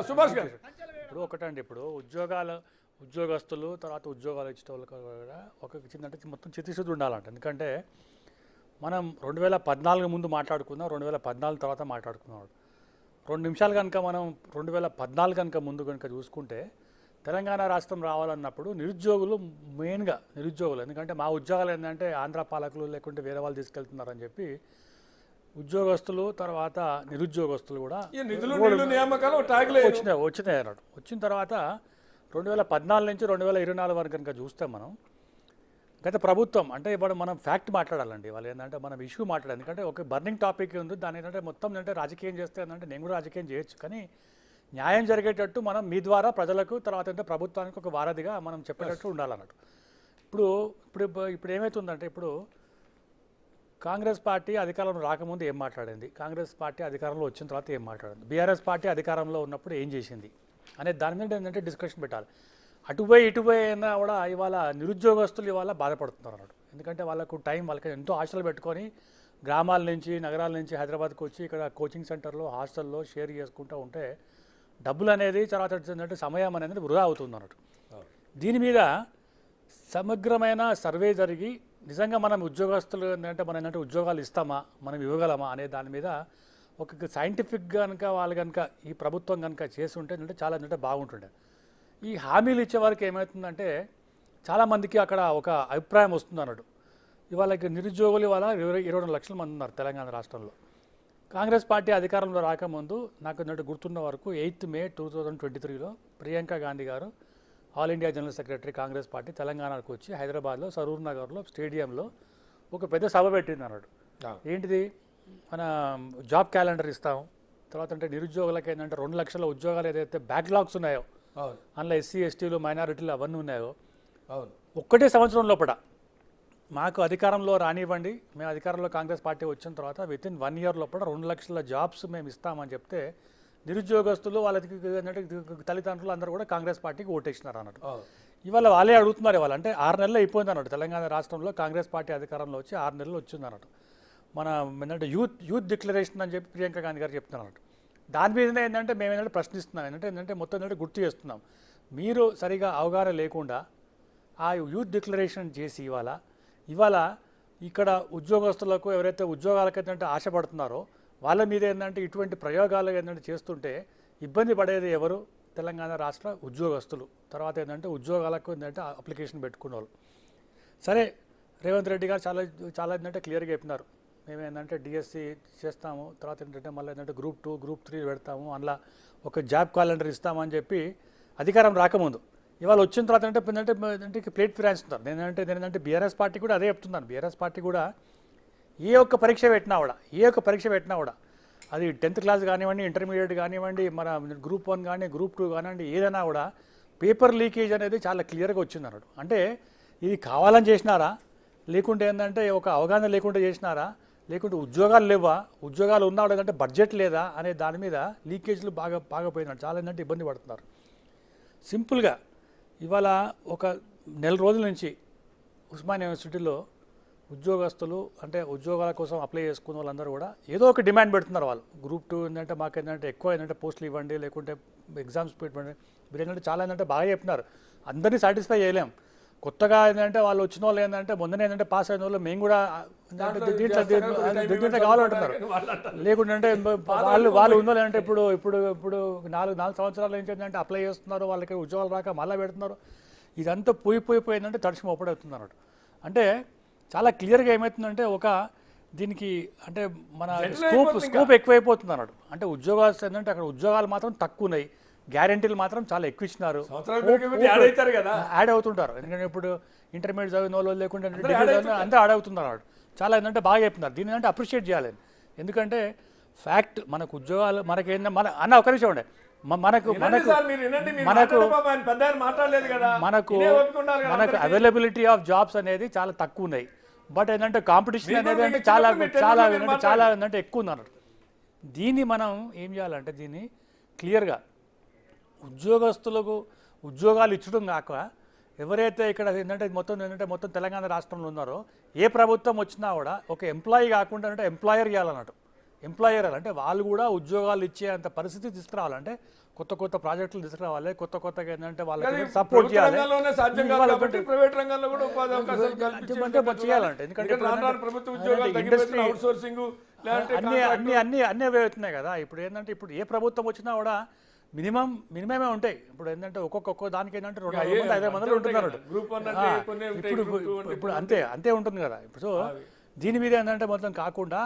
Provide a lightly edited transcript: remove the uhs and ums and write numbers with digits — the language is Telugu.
సుభాష్ గారు ఇప్పుడు ఒకటండి, ఇప్పుడు ఉద్యోగస్తులు తర్వాత ఉద్యోగాలు ఇచ్చే వాళ్ళకి కూడా ఒక చిన్న మొత్తం చిత్తశుద్ధి ఉండాలంట. ఎందుకంటే మనం 2014 ముందు మాట్లాడుకుందాం, 2014 తర్వాత మాట్లాడుకున్నాం. 2 నిమిషాలు కనుక మనం 2014 కనుక ముందు కనుక చూసుకుంటే తెలంగాణ రాష్ట్రం రావాలన్నప్పుడు మెయిన్గా నిరుద్యోగులు, ఎందుకంటే మా ఉద్యోగాలు ఏంటంటే ఆంధ్ర పాలకులు లేకుంటే వేరే వాళ్ళు తీసుకెళ్తున్నారని చెప్పి ఉద్యోగస్తులు తర్వాత నిరుద్యోగస్తులు కూడా వచ్చినాయి అన్నాడు. వచ్చిన తర్వాత 2014 నుంచి 2024 వరకు కనుక చూస్తే మనం గత ప్రభుత్వం అంటే ఇప్పుడు మనం ఫ్యాక్ట్ మాట్లాడాలండి. వాళ్ళు ఏంటంటే మనం ఇష్యూ మాట్లాడాలి. ఎందుకంటే ఒక బర్నింగ్ టాపిక్ ఉంది, దాని ఏంటంటే మొత్తం అంటే రాజకీయం చేస్తే ఏంటంటే నేను కూడా రాజకీయం చేయొచ్చు, కానీ న్యాయం జరిగేటట్టు మనం మీ ద్వారా ప్రజలకు తర్వాత అంటే ప్రభుత్వానికి ఒక వారధిగా మనం చెప్పేటట్టు ఉండాలన్నట్టు. ఇప్పుడు ఇప్పుడు ఇప్పుడు ఏమవుతుందంటే ఇప్పుడు కాంగ్రెస్ పార్టీ అధికారంలో రాకముందు ఏం మాట్లాడింది, కాంగ్రెస్ పార్టీ అధికారంలో వచ్చిన తర్వాత ఏం మాట్లాడింది, బీఆర్ఎస్ పార్టీ అధికారంలో ఉన్నప్పుడు ఏం చేసింది అనే దాని మీద ఏంటంటే డిస్కషన్ పెట్టాలి. ఇటుపోయి అయినా కూడా ఇవాళ నిరుద్యోగస్తులు ఇవాళ బాధపడుతున్నారు అన్నట్టు. ఎందుకంటే వాళ్ళకి ఎంతో ఆశలు పెట్టుకొని గ్రామాల నుంచి నగరాల నుంచి హైదరాబాద్కి వచ్చి ఇక్కడ కోచింగ్ సెంటర్లో హాస్టల్లో షేర్ చేసుకుంటూ ఉంటే డబ్బులు అనేది తర్వాత ఏంటంటే సమయం అనేది వృధా అవుతుంది అన్నట్టు. దీని మీద సమగ్రమైన సర్వే జరిగి నిజంగా మనం ఉద్యోగస్తులు ఏంటంటే మనం ఏంటంటే ఉద్యోగాలు ఇస్తామా, మనం ఇవ్వగలమా అనే దాని మీద ఒక సైంటిఫిక్ కనుక వాళ్ళు కనుక ఈ ప్రభుత్వం కనుక చేసి ఉంటే అంటే చాలా ఏంటంటే బాగుంటుండే. ఈ హామీలు ఇచ్చే వారికి ఏమవుతుందంటే చాలామందికి అక్కడ ఒక అభిప్రాయం వస్తుంది అన్నట్టు. ఇవాళ నిరుద్యోగులు ఇవాళ 22 లక్షల మంది ఉన్నారు తెలంగాణ రాష్ట్రంలో. కాంగ్రెస్ పార్టీ అధికారంలో రాకముందు నాకు ఏంటంటే గుర్తున్న వరకు 8 మే 2023లో ప్రియాంక గాంధీ గారు all India general secretary Congress party తెలంగాణకు వచ్చి హైదరాబాద్లో సరూర్ నగర్లో స్టేడియంలో ఒక పెద్ద సభ పెట్టింది అన్నాడు. ఏంటిది, మన జాబ్ క్యాలెండర్ ఇస్తాం, తర్వాత అంటే నిరుద్యోగులకి ఏంటంటే 2 లక్షల ఉద్యోగాలు ఏదైతే బ్యాక్లాగ్స్ ఉన్నాయో అందులో ఎస్సీ ఎస్టీలు మైనారిటీలు అవన్నీ ఉన్నాయో ఒక్కటే సంవత్సరం లోపల మాకు అధికారంలో రానివ్వండి, మేము అధికారంలో కాంగ్రెస్ పార్టీ వచ్చిన తర్వాత వితిన్ 1 ఇయర్ లోపల 2 లక్షల జాబ్స్ మేము ఇస్తామని చెప్తే నిరుద్యోగస్తులు వాళ్ళకి తల్లిదండ్రులు అందరూ కూడా కాంగ్రెస్ పార్టీకి ఓటేసినారు అన్నట్టు. ఇవాళ వాళ్ళే అడుగుతున్నారు. ఇవాళ అంటే 6 నెలలు అయిపోయింది అన్నట్టు. తెలంగాణ రాష్ట్రంలో కాంగ్రెస్ పార్టీ అధికారంలో వచ్చి 6 నెలలు వచ్చింది అన్నట్టు. మన ఏంటంటే యూత్ డిక్లరేషన్ అని చెప్పి ప్రియాంక గాంధీ గారు చెప్తున్నారు అన్నట్టు. దాని మీద ఏంటంటే మేము ఏంటంటే ప్రశ్నిస్తున్నాం, ఏంటంటే మొత్తం ఏంటంటే గుర్తు చేస్తున్నాం. మీరు సరిగా అవగాహన లేకుండా ఆ యూత్ డిక్లరేషన్ చేసి ఇవాళ ఇక్కడ ఉద్యోగస్తులకు ఎవరైతే ఉద్యోగాలకైతే ఆశపడుతున్నారో వాళ్ళ మీద ఏంటంటే ఇటువంటి ప్రయోగాలు ఏంటంటే చేస్తుంటే ఇబ్బంది పడేది ఎవరు, తెలంగాణ రాష్ట్ర ఉద్యోగస్తులు. తర్వాత ఏంటంటే ఉద్యోగాలకు ఏంటంటే అప్లికేషన్ పెట్టుకున్న వాళ్ళు. సరే, రేవంత్ రెడ్డి గారు చాలా ఏంటంటే క్లియర్గా చెప్పినారు, మేము ఏంటంటే డిఎస్సి చేస్తాము, తర్వాత ఏంటంటే మళ్ళీ ఏంటంటే గ్రూప్ 2 గ్రూప్ 3 పెడతాము, అందులో ఒక జాబ్ క్యాలెండర్ ఇస్తామని చెప్పి అధికారం రాకముందు. ఇవాళ వచ్చిన తర్వాత ఏంటంటే ప్లేట్ ఫిరాయిస్తున్నారు. నేనంటే బీఆర్ఎస్ పార్టీ కూడా అదే చెప్తున్నాను. బీఆర్ఎస్ పార్టీ కూడా ఏ ఒక్క పరీక్ష పెట్టినా కూడా అది 10th క్లాస్ కానివ్వండి, ఇంటర్మీడియట్ కానివ్వండి, మన గ్రూప్ 1 కానీ గ్రూప్ 2 కానివ్వండి, ఏదైనా కూడా పేపర్ లీకేజ్ అనేది చాలా క్లియర్గా వచ్చింది అన్నాడు. అంటే ఇది కావాలని చేసినారా, లేకుంటే ఏంటంటే ఒక అవగాహన లేకుండా చేసినారా, లేకుంటే ఉద్యోగాలు లేవా, ఉద్యోగాలు ఉన్నాడు అంటే బడ్జెట్ లేదా అనే దాని మీద లీకేజ్లు బాగా పోయినాడు. చాలా ఏంటంటే ఇబ్బంది పడుతున్నారు. సింపుల్గా ఇవాళ ఒక నెల రోజుల నుంచి ఉస్మానియా యూనివర్సిటీలో ఉద్యోగస్తులు అంటే ఉద్యోగాల కోసం అప్లై చేసుకున్న వాళ్ళందరూ కూడా ఏదో ఒక డిమాండ్ పెడుతున్నారు. వాళ్ళు గ్రూప్ 2 ఏంటంటే మాకు ఏంటంటే ఎక్కువ ఏంటంటే పోస్టులు ఇవ్వండి, లేకుంటే ఎగ్జామ్స్ పెట్టండి. మీరు ఏంటంటే చాలా ఏంటంటే బాగా చెప్తున్నారు. అందరినీ సాటిస్ఫై చేయలేం. కొత్తగా ఏంటంటే వాళ్ళు వచ్చిన వాళ్ళు ఏంటంటే మొన్ననే ఏంటంటే పాస్ అయిన వాళ్ళు మేము కూడా దీంట్లో కావాలంటున్నారు. లేకుంటే అంటే వాళ్ళు ఉన్న వాళ్ళు అంటే ఇప్పుడు 4 సంవత్సరాల నుంచి ఏంటంటే అప్లై చేస్తున్నారు, వాళ్ళకి ఉద్యోగాలు రాక మళ్ళీ పెడుతున్నారు. ఇదంతా పోయిందంటే తడిసి మొప్పడవుతుంది అన్నట్టు. అంటే చాలా క్లియర్గా ఏమవుతుందంటే దీనికి అంటే మన స్కోప్ ఎక్కువైపోతుంది అన్నాడు. అంటే ఉద్యోగాలు ఏంటంటే అక్కడ ఉద్యోగాలు మాత్రం తక్కువ ఉన్నాయి, గ్యారెంటీలు మాత్రం చాలా ఎక్కువ ఇచ్చినారు, యాడ్ అవుతుంటారు. ఎందుకంటే ఇప్పుడు ఇంటర్మీడియట్ చదివిన వాళ్ళు లేకుంటే అంతా యాడ్ అవుతున్నారు అన్నాడు. చాలా ఏంటంటే బాగా చెప్తున్నారు. దీన్ని అంటే అప్రిషియేట్ చేయాలి. ఎందుకంటే ఫ్యాక్ట్ మనకు ఉద్యోగాలు మనకేంటే అన్న ఒక నిమిషం ఉండే మనకు అవైలబిలిటీ ఆఫ్ జాబ్స్ అనేది చాలా తక్కువ ఉన్నాయి. బట్ ఏంటంటే కాంపిటీషన్ అనేది అంటే చాలా ఏంటంటే ఎక్కువ ఉంది అన్నట్టు. దీన్ని మనం ఏం చేయాలంటే దీన్ని క్లియర్గా ఉద్యోగస్తులకు ఉద్యోగాలు ఇచ్చడం కాక ఎవరైతే ఇక్కడ ఏంటంటే మొత్తం తెలంగాణ రాష్ట్రంలో ఉన్నారో ఏ ప్రభుత్వం వచ్చినా కూడా ఒక ఎంప్లాయీ కాకుండా అంటే ఎంప్లాయర్ ఇవ్వాలన్నట్టు. ఎంప్లాయర్ అంటే వాళ్ళు కూడా ఉద్యోగాలు ఇచ్చే అంత పరిస్థితి తీసుకురావాలంటే కొత్త కొత్త ప్రాజెక్టులు తీసుకురావాలి, కొత్త కొత్తగా ఏంటంటే వాళ్ళకి సపోర్ట్ చేయాలి. సాధ్యం కాదు కాబట్టి ప్రైవేట్ రంగంలో కూడా ఉపాధి అవకాశాలు చేయాలంటే ఎందుకంటే ప్రభుత్వ ఉద్యోగాలు తగ్గిపోతున్న అవుట్సోర్సింగ్ అన్నీ అవుతున్నాయి కదా. ఇప్పుడు ఏంటంటే ఇప్పుడు ఏ ప్రభుత్వం వచ్చినా కూడా మినిమమే ఉంటాయి. ఇప్పుడు ఏంటంటే ఒక్కొక్క దానికి ఏంటంటే 200 మంది 500 ఉంటున్నారు. ఇప్పుడు అంతే ఉంటుంది కదా. ఇప్పుడు సో దీని మీద ఏంటంటే మొత్తం కాకుండా